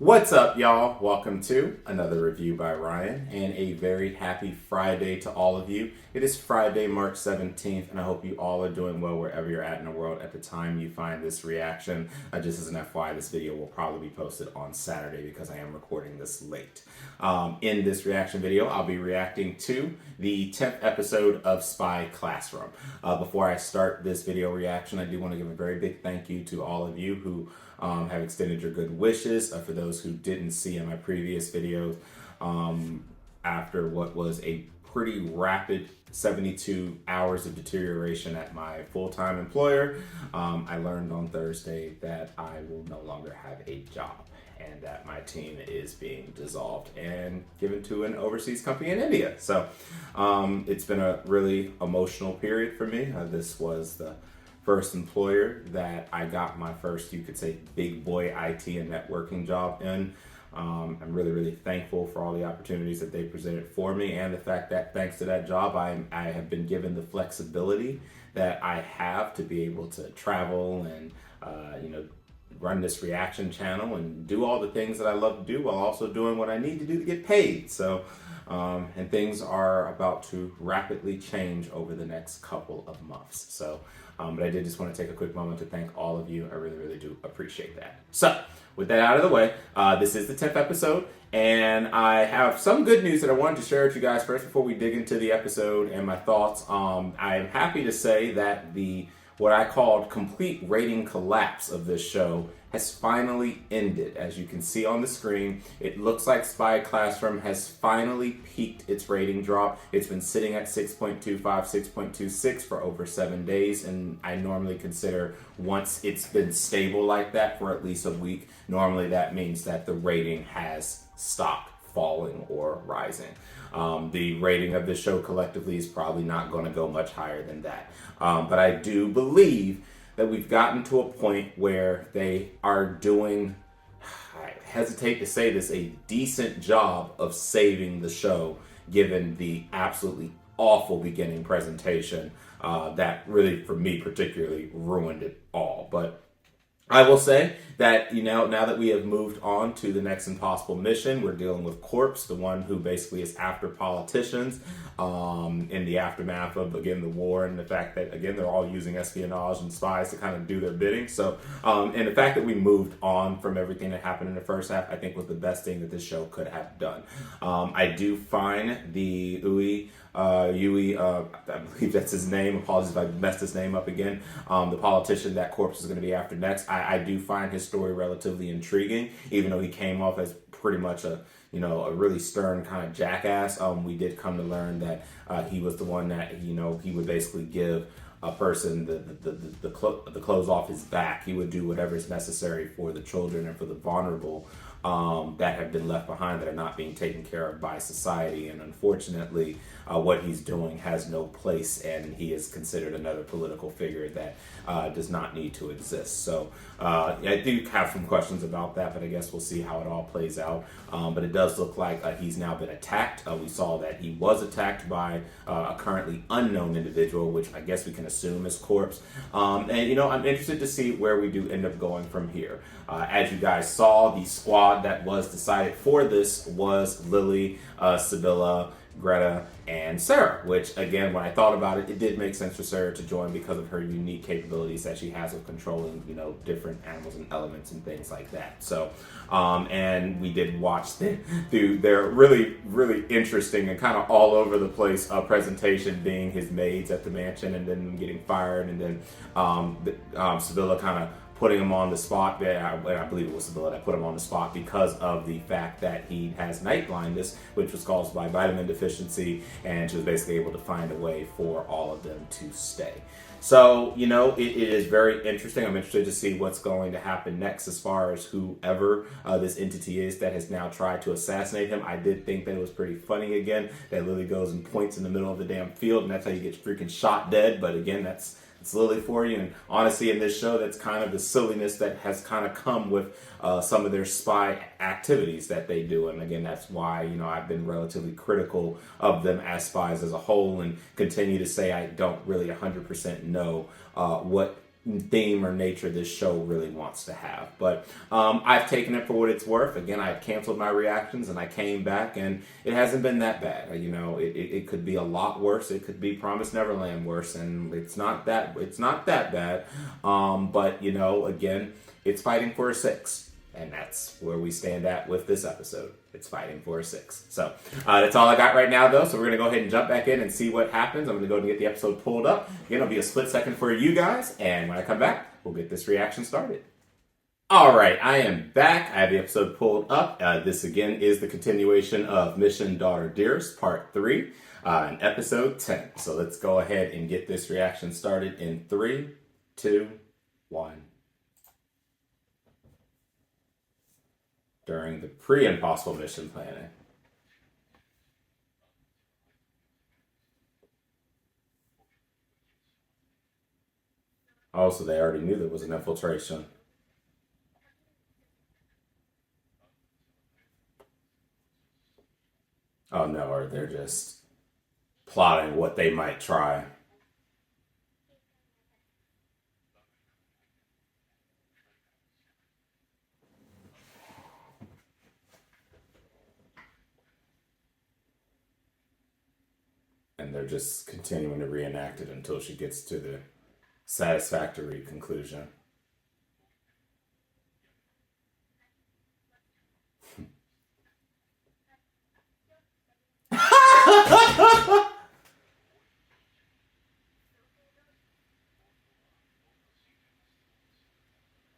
What's up, y'all? Welcome to another review by Ryan, and a very happy Friday to all of you. It is Friday, March 17th, and I hope you all are doing well wherever you're at in the world at the time you find this reaction. Just as an FYI, this video will probably be posted on Saturday because I am recording this late. In this reaction video, I'll be reacting to the 10th episode of Spy Classroom. Before I start this video reaction, I do want to give a very big thank you to all of you who have extended your good wishes. For those who didn't see in my previous videos, after what was a pretty rapid 72 hours of deterioration at my full-time employer, I learned on Thursday that I will no longer have a job and that my team is being dissolved and given to an overseas company in India. So it's been a really emotional period for me. This was the first employer that I got my first, you could say, big boy IT and networking job in. I'm really, really thankful for all the opportunities that they presented for me, and the fact that thanks to that job, I have been given the flexibility that I have to be able to travel and, run this reaction channel and do all the things that I love to do while also doing what I need to do to get paid. So, and things are about to rapidly change over the next couple of months. So, but I did just want to take a quick moment to thank all of you. I really, really do appreciate that. So, with that out of the way, this is the 10th episode, and I have some good news that I wanted to share with you guys first before we dig into the episode and my thoughts. I am happy to say that what I called complete rating collapse of this show has finally ended. As you can see on the screen, it looks like Spy Classroom has finally peaked its rating drop. It's been sitting at 6.25, 6.26 for over 7 days, and I normally consider once it's been stable like that for at least a week, normally that means that the rating has stopped falling or rising. The rating of the show collectively is probably not going to go much higher than that. But I do believe that we've gotten to a point where they are doing, I hesitate to say this, a decent job of saving the show, given the absolutely awful beginning presentation that really, for me particularly, ruined it all. But I will say that, now that we have moved on to the next impossible mission, we're dealing with Corpse, the one who basically is after politicians in the aftermath of, again, the war, and the fact that, again, they're all using espionage and spies to kind of do their bidding. So, and the fact that we moved on from everything that happened in the first half, I think was the best thing that this show could have done. I do find the Yui, I believe that's his name. Apologies if I messed his name up again. The politician that Corpse is going to be after next. I do find his story relatively intriguing, even though he came off as pretty much a really stern kind of jackass. We did come to learn that he was the one that, he would basically give a person the clothes off his back. He would do whatever is necessary for the children and for the vulnerable that have been left behind, that are not being taken care of by society. And unfortunately, what he's doing has no place, and he is considered another political figure that does not need to exist. So I do have some questions about that, but I guess we'll see how it all plays out. But it does look like he's now been attacked. We saw that he was attacked by a currently unknown individual, which I guess we can assume is Corpse. And I'm interested to see where we do end up going from here. As you guys saw, the squad that was decided for this was Lily, Sibylla, Greta, and Sarah, which, again, when I thought about it, it did make sense for Sarah to join because of her unique capabilities that she has of controlling, different animals and elements and things like that. So, and we did watch through their really, really interesting and kind of all over the place presentation, being his maids at the mansion and then getting fired, and then Sibylla kind of putting him on the spot. I believe it was Sibylla that put him on the spot because of the fact that he has night blindness, which was caused by vitamin deficiency, and she was basically able to find a way for all of them to stay. So, it is very interesting. I'm interested to see what's going to happen next as far as whoever this entity is that has now tried to assassinate him. I did think that it was pretty funny, again, that Lily goes and points in the middle of the damn field, and that's how you get freaking shot dead. But again, it's Lily for you. And honestly, in this show, that's kind of the silliness that has kind of come with some of their spy activities that they do. And again, that's why, I've been relatively critical of them as spies as a whole, and continue to say I don't really 100% know what theme or nature this show really wants to have. But I've taken it for what it's worth. Again, I canceled my reactions and I came back, and it hasn't been that bad. You know, it could be a lot worse. It could be Promised Neverland worse, and it's not that bad. But you know, again, it's fighting for a 6. And that's where we stand at with this episode. It's fighting for a 6. So that's all I got right now, though. So we're going to go ahead and jump back in and see what happens. I'm going to go and get the episode pulled up. Again, it'll be a split second for you guys. And when I come back, we'll get this reaction started. All right, I am back. I have the episode pulled up. This, again, is the continuation of Mission Daughter Dearest, Part 3, and Episode 10. So let's go ahead and get this reaction started in 3, 2, 1. During the pre-impossible mission planning. Oh, so they already knew there was an infiltration. Oh no, or they're just plotting what they might try. And they're just continuing to reenact it until she gets to the satisfactory conclusion.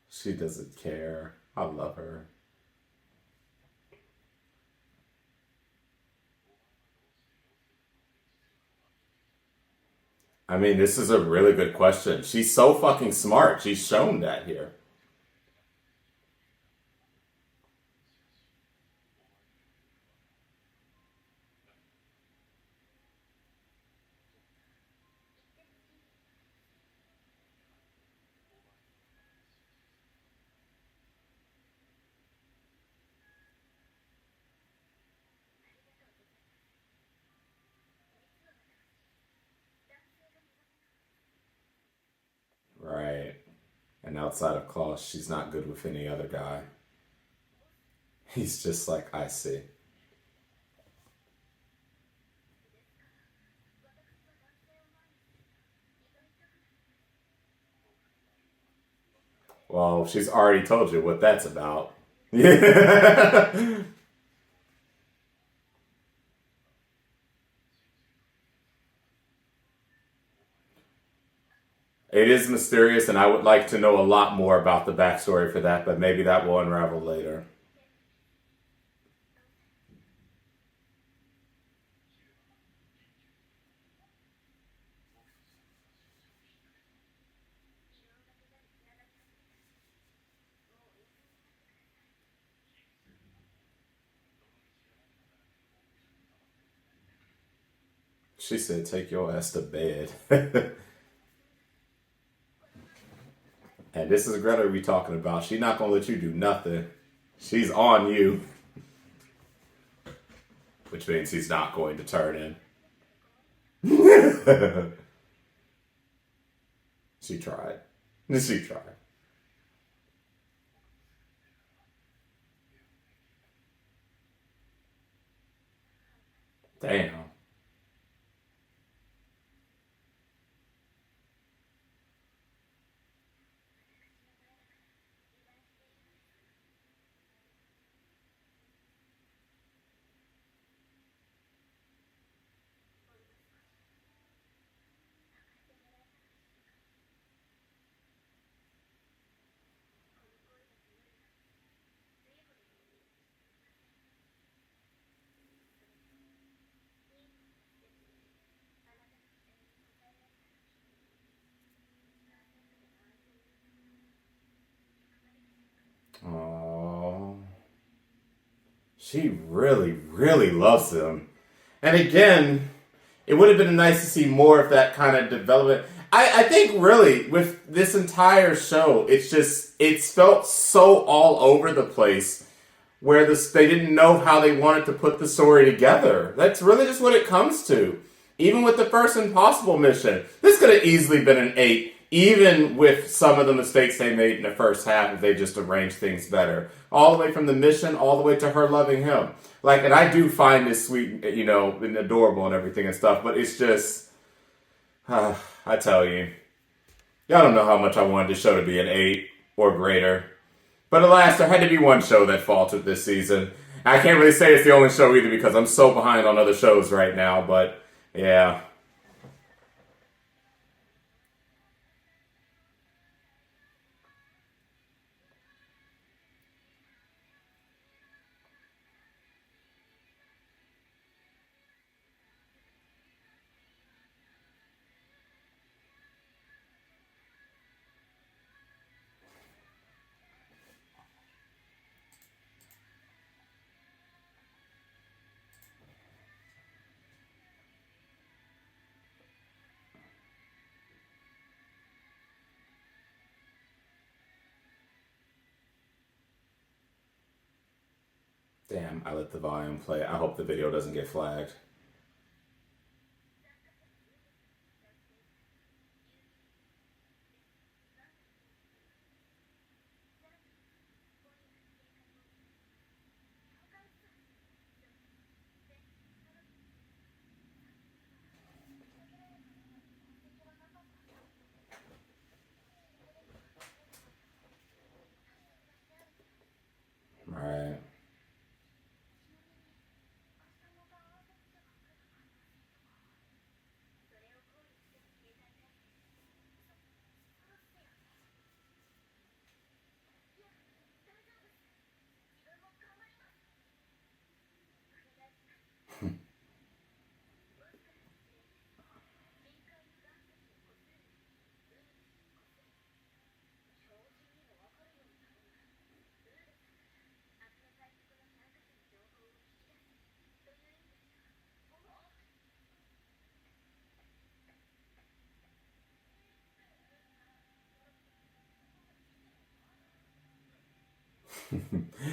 She doesn't care. I love her. I mean, this is a really good question. She's so fucking smart. She's shown that here. Right. And outside of Klaus, she's not good with any other guy. He's just like, I see. Well, she's already told you what that's about. Yeah. It is mysterious, and I would like to know a lot more about the backstory for that, but maybe that will unravel later. She said, take your ass to bed. And this is Greta we talking about. She's not going to let you do nothing. She's on you. Which means he's not going to turn in. She tried. She tried. Damn. Oh, she really, really loves him. And again, it would have been nice to see more of that kind of development. I think really with this entire show, it's felt so all over the place where they didn't know how they wanted to put the story together. That's really just what it comes to. Even with the first Impossible mission, this could have easily been an 8. even with some of the mistakes they made in the first half, if they just arranged things better. All the way from the mission, all the way to her loving him. Like, and I do find this sweet, and adorable and everything and stuff, but it's just, I tell you, y'all don't know how much I wanted the show to be an 8 or greater. But alas, there had to be one show that faltered this season. I can't really say it's the only show either because I'm so behind on other shows right now, but yeah. Damn, I let the volume play. I hope the video doesn't get flagged. Right.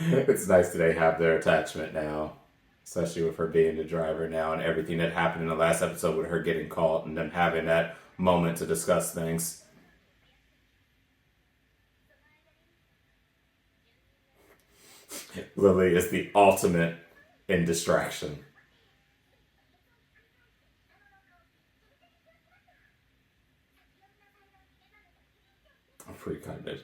It's nice that they have their attachment now, especially with her being the driver now and everything that happened in the last episode with her getting caught and them having that moment to discuss things. Lily is the ultimate in distraction. I'm pretty kind of.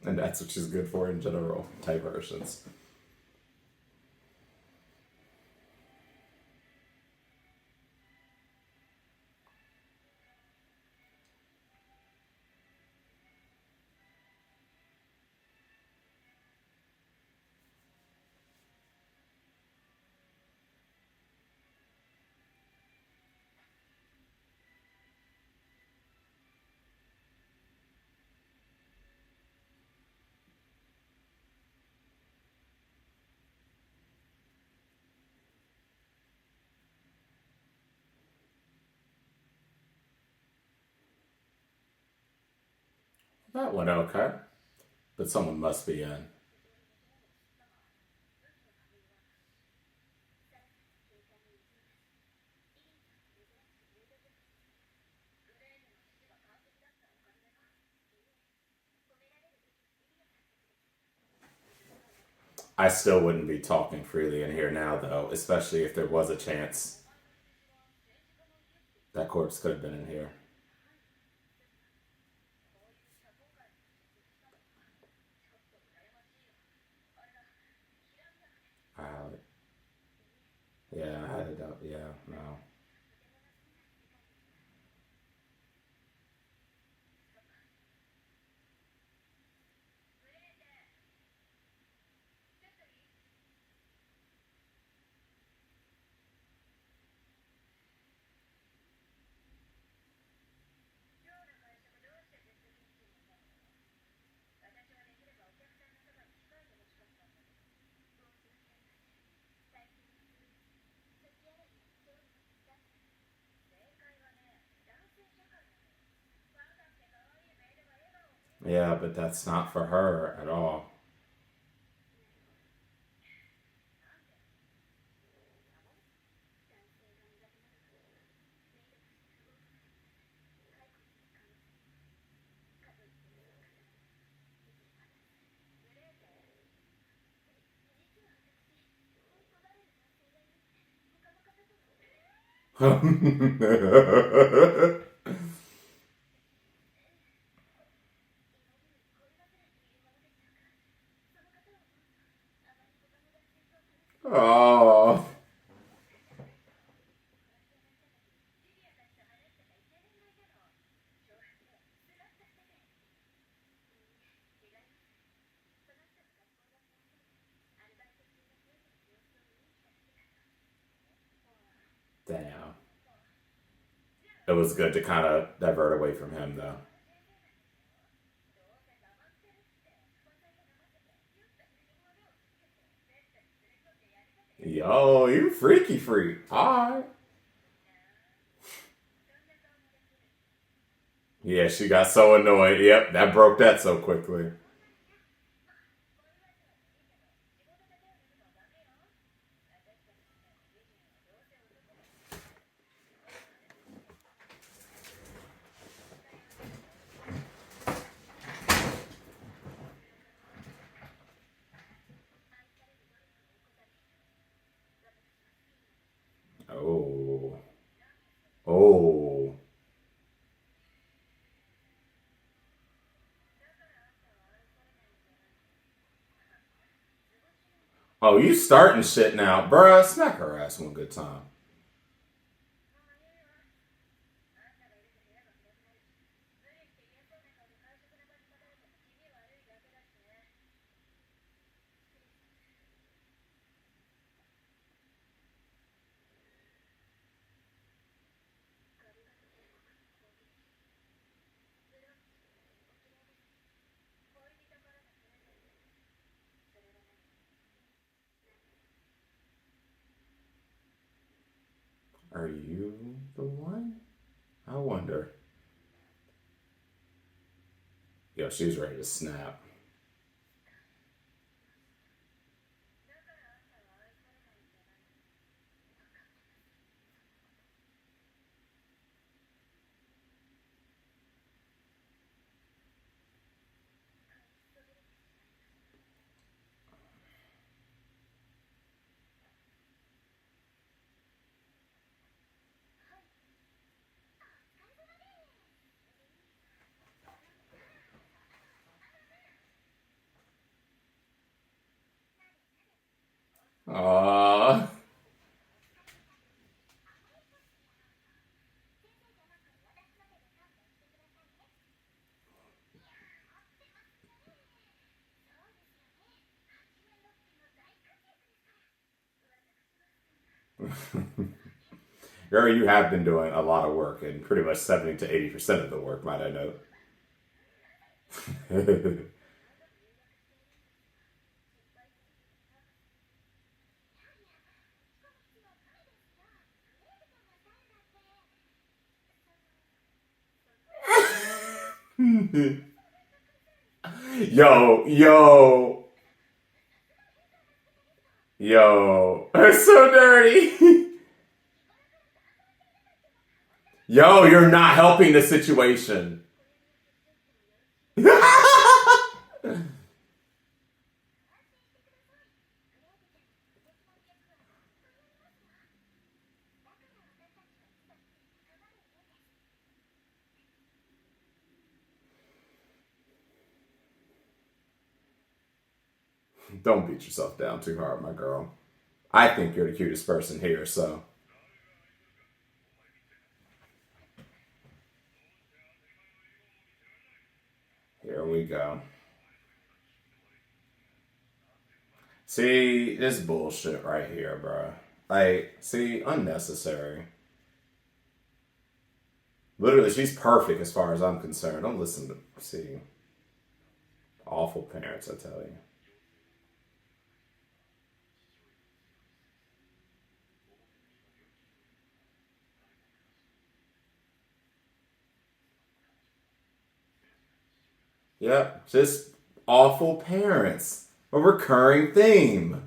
And that's what she's good for in general, diversions. That went okay, but someone must be in. I still wouldn't be talking freely in here now, though, especially if there was a chance that corpse could have been in here. Uh, yeah, I had it up. Yeah, no. Yeah, but that's not for her at all. Oh, damn. It was good to kind of divert away from him, though. Yo, you freaky freak. All right. Yeah, she got so annoyed. Yep, that broke that so quickly. Oh. Oh. Oh, you starting shit now. Bruh, smack her ass one good time. Are you the one? I wonder. Yo, she's ready to snap. Aww. Girl, you have been doing a lot of work and pretty much 70 to 80% of the work, might I note. Yo, yo, yo. It's so dirty. Yo, you're not helping the situation. Don't beat yourself down too hard, my girl. I think you're the cutest person here, so here we go. See, this bullshit right here, bro. Like, see, unnecessary. Literally, she's perfect as far as I'm concerned. Don't listen to, see, awful parents, I tell you. Yep, just awful parents. A recurring theme.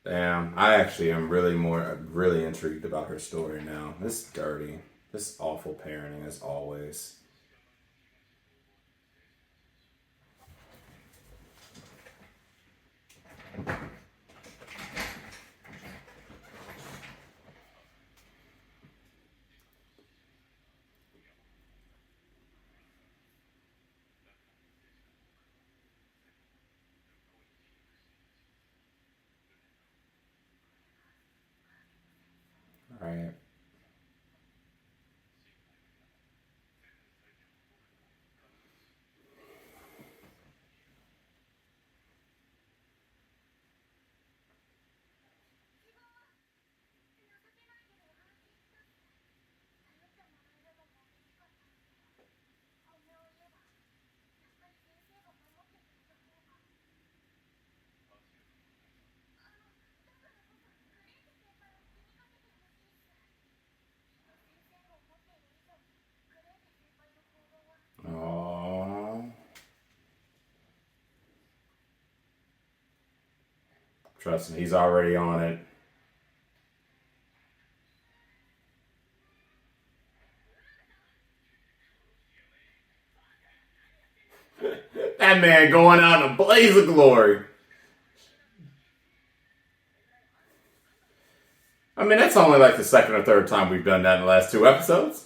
Damn, I actually am really intrigued about her story now. This dirty, this awful parenting as always. Right. Oh, trust me, he's already on it. That man going out in a blaze of glory. I mean, that's only like the second or third time we've done that in the last 2 episodes.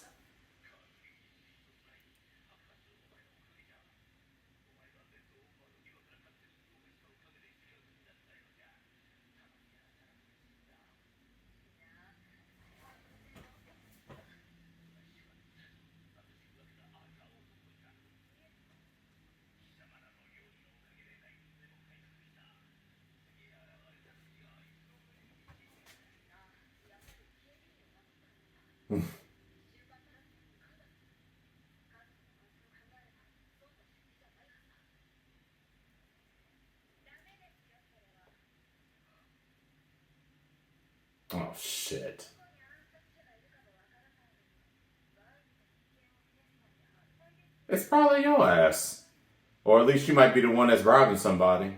Oh, shit. It's probably your ass. Or at least you might be the one that's robbing somebody.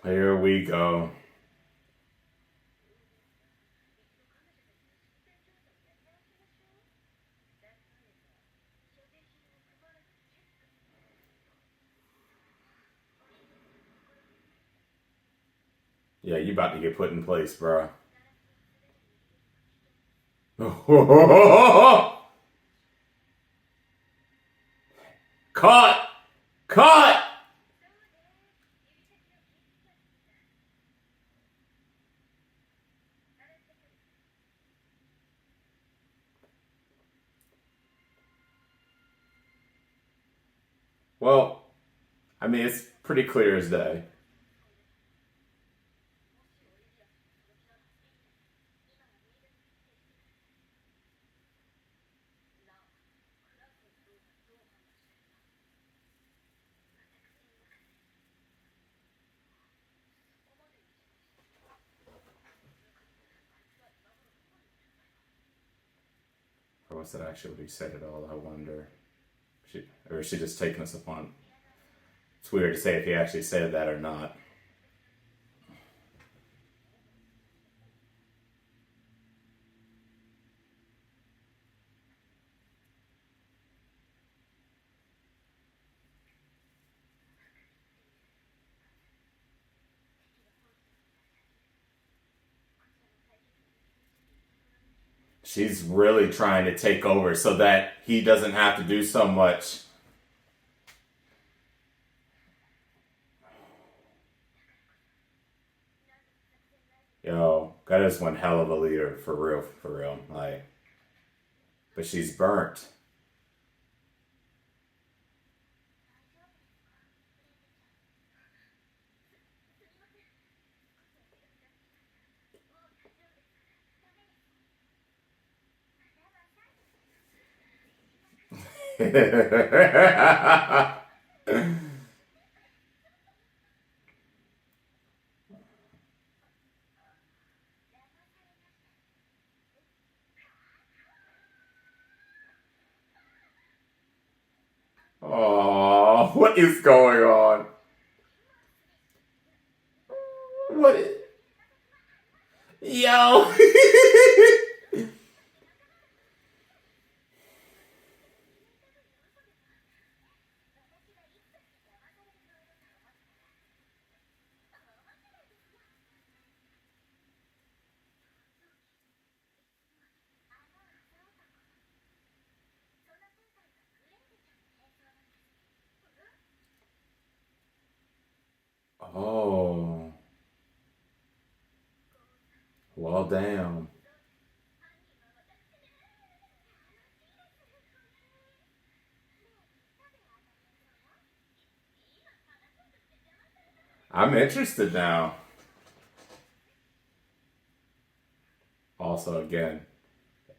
Here we go. Yeah, you about to get put in place, bro. Caught! Caught! Well, I mean, it's pretty clear as day. Or was that actually what he said at all? I wonder. Or is she just taking us upon? It's weird to say if he actually said that or not. She's really trying to take over so that he doesn't have to do so much. Yo, that is one hell of a leader, for real, for real. Like, but she's burnt. what is going on? What is... Yo! Oh. Well, damn. I'm interested now. Also, again,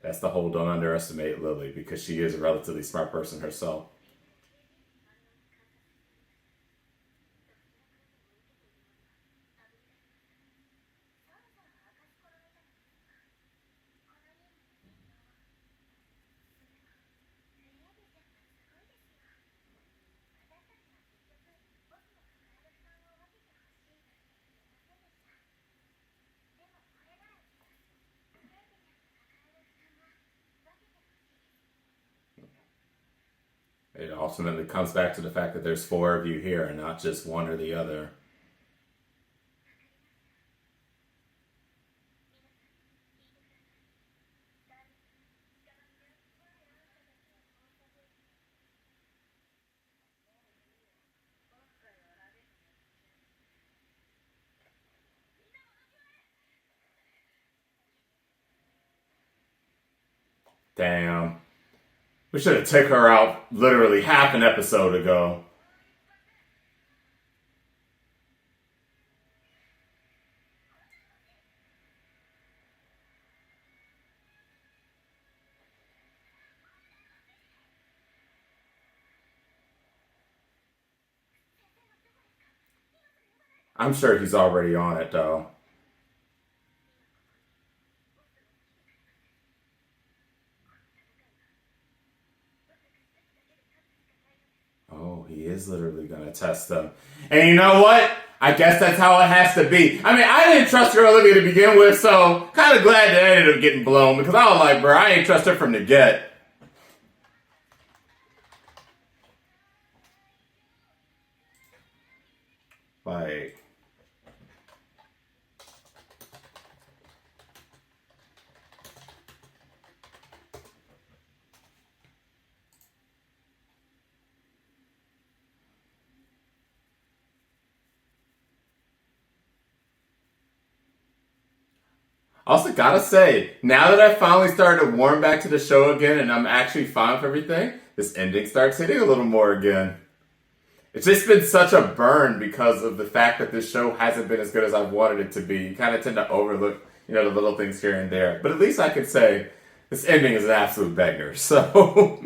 that's the whole don't underestimate Lily because she is a relatively smart person herself. It ultimately comes back to the fact that there's four of you here and not just one or the other. Damn. We should have took her out literally half an episode ago. I'm sure he's already on it though. Oh, he is literally gonna test them. And you know what? I guess that's how it has to be. I mean, I didn't trust her Olivia to begin with, so kind of glad that I ended up getting blown because I was like, bro, I ain't trust her from the get. Like, also, gotta say, now that I finally started to warm back to the show again and I'm actually fine with everything, this ending starts hitting a little more again. It's just been such a burn because of the fact that this show hasn't been as good as I've wanted it to be. You kind of tend to overlook, the little things here and there. But at least I could say this ending is an absolute banger. So,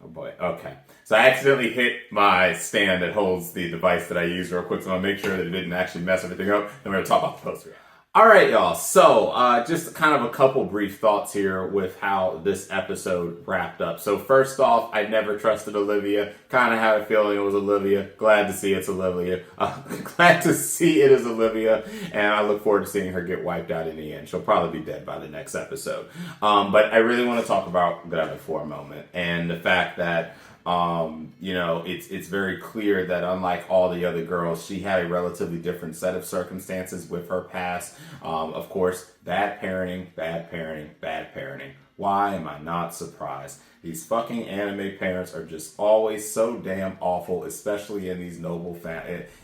oh boy, okay. So I accidentally hit my stand that holds the device that I use real quick, so I'll make sure that it didn't actually mess everything up. Then we're going to talk about the poster. All right, y'all. So, just kind of a couple brief thoughts here with how this episode wrapped up. So, first off, I never trusted Olivia. Kind of had a feeling it was Olivia. Glad to see it's Olivia. Glad to see it is Olivia, and I look forward to seeing her get wiped out in the end. She'll probably be dead by the next episode. But I really want to talk about Greta for a moment and the fact that it's very clear that unlike all the other girls, she had a relatively different set of circumstances with her past. Of course, bad parenting, bad parenting, bad parenting. Why am I not surprised? These fucking anime parents are just always so damn awful, especially in these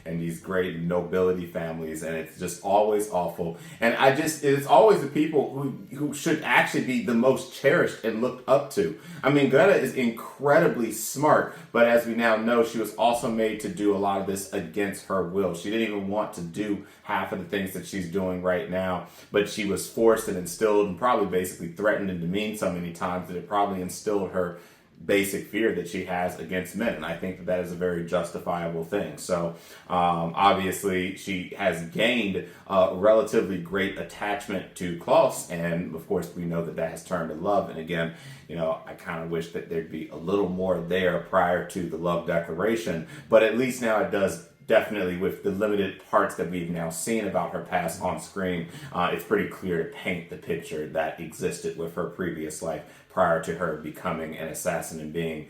and these great nobility families, and it's just always awful. And it's always the people who should actually be the most cherished and looked up to. I mean, Greta is incredibly smart, but as we now know, she was also made to do a lot of this against her will. She didn't even want to do half of the things that she's doing right now, but she was forced and instilled and probably basically threatened and demeaned so many times that it probably instilled her basic fear that she has against men, and I think that is a very justifiable thing. So obviously she has gained a relatively great attachment to Klaus, and of course we know that has turned to love. And again, I kind of wish that there'd be a little more there prior to the love declaration, but at least now it does. Definitely, with the limited parts that we've now seen about her past on screen, it's pretty clear to paint the picture that existed with her previous life prior to her becoming an assassin and being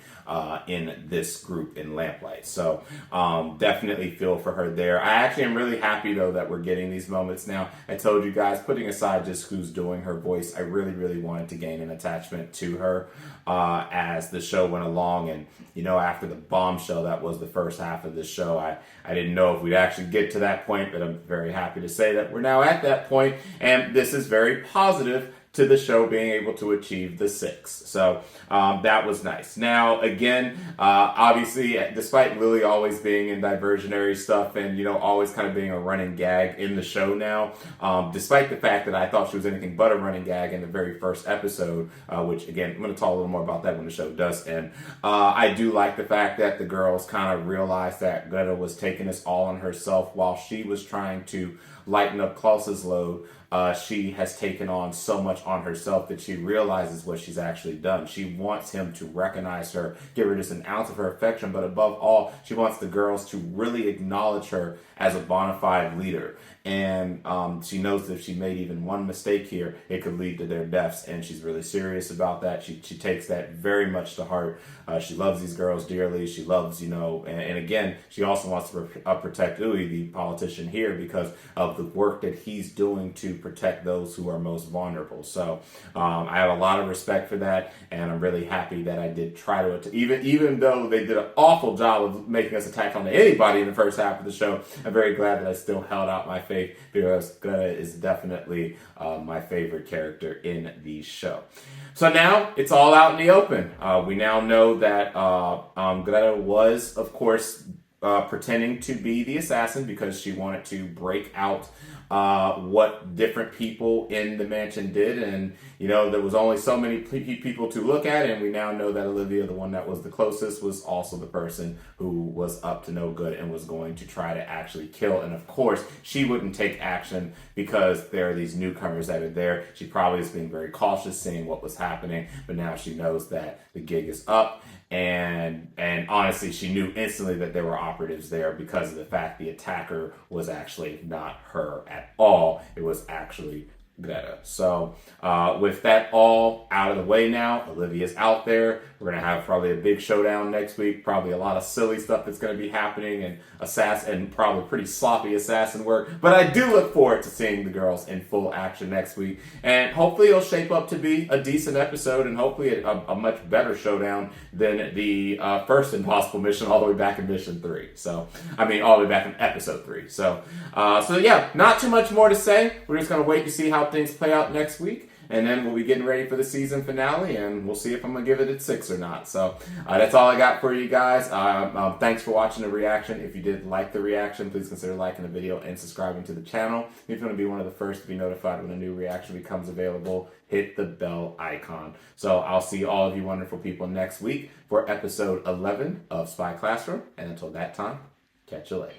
in this group in Lamplight. So definitely feel for her there. I actually am really happy, though, that we're getting these moments now. I told you guys, putting aside just who's doing her voice, I really, really wanted to gain an attachment to her as the show went along. And, after the bombshell that was the first half of the show, I didn't know if we'd actually get to that point, but I'm very happy to say that we're now at that point, and this is very positive to the show being able to achieve the 6. So that was nice. Now, again, obviously, despite Lily always being in diversionary stuff and, always kind of being a running gag in the show now, despite the fact that I thought she was anything but a running gag in the very first episode, which, again, I'm going to talk a little more about that when the show does end. I do like the fact that the girls kind of realized that Greta was taking this all on herself while she was trying to lighten up Klaus's load. She has taken on so much on herself that she realizes what she's actually done. She wants him to recognize her, give her just an ounce of her affection, but above all, she wants the girls to really acknowledge her as a bona fide leader. And she knows that if she made even one mistake here, it could lead to their deaths. And she's really serious about that. She takes that very much to heart. She loves these girls dearly. She loves, and again, she also wants to protect Uwe, the politician here, because of the work that he's doing to protect those who are most vulnerable. So I have a lot of respect for that. And I'm really happy that I did try to, even though they did an awful job of making us attack onto anybody in the first half of the show, I'm very glad that I still held out my faith, because Greta is definitely my favorite character in the show. So now it's all out in the open. We now know that Greta was, of course, pretending to be the assassin because she wanted to break out what different people in the mansion did. And, there was only so many people to look at. And we now know that Olivia, the one that was the closest, was also the person who was up to no good and was going to try to actually kill. And of course, she wouldn't take action because there are these newcomers that are there. She probably is being very cautious, seeing what was happening. But now she knows that the gig is up. And honestly, she knew instantly that there were operatives there because of the fact the attacker was actually not her at all. It was actually Greta. So with that all out of the way now, Olivia's out there. We're going to have probably a big showdown next week. Probably a lot of silly stuff that's going to be happening and probably pretty sloppy assassin work. But I do look forward to seeing the girls in full action next week. And hopefully it'll shape up to be a decent episode and hopefully a much better showdown than the first Impossible Mission all the way back in Mission 3. So, all the way back in Episode 3. So yeah, not too much more to say. We're just going to wait to see how things play out next week. And then we'll be getting ready for the season finale, and we'll see if I'm going to give it a 6 or not. So that's all I got for you guys. Thanks for watching the reaction. If you did like the reaction, please consider liking the video and subscribing to the channel. If you want to be one of the first to be notified when a new reaction becomes available, hit the bell icon. So I'll see all of you wonderful people next week for episode 11 of Spy Classroom. And until that time, catch you later.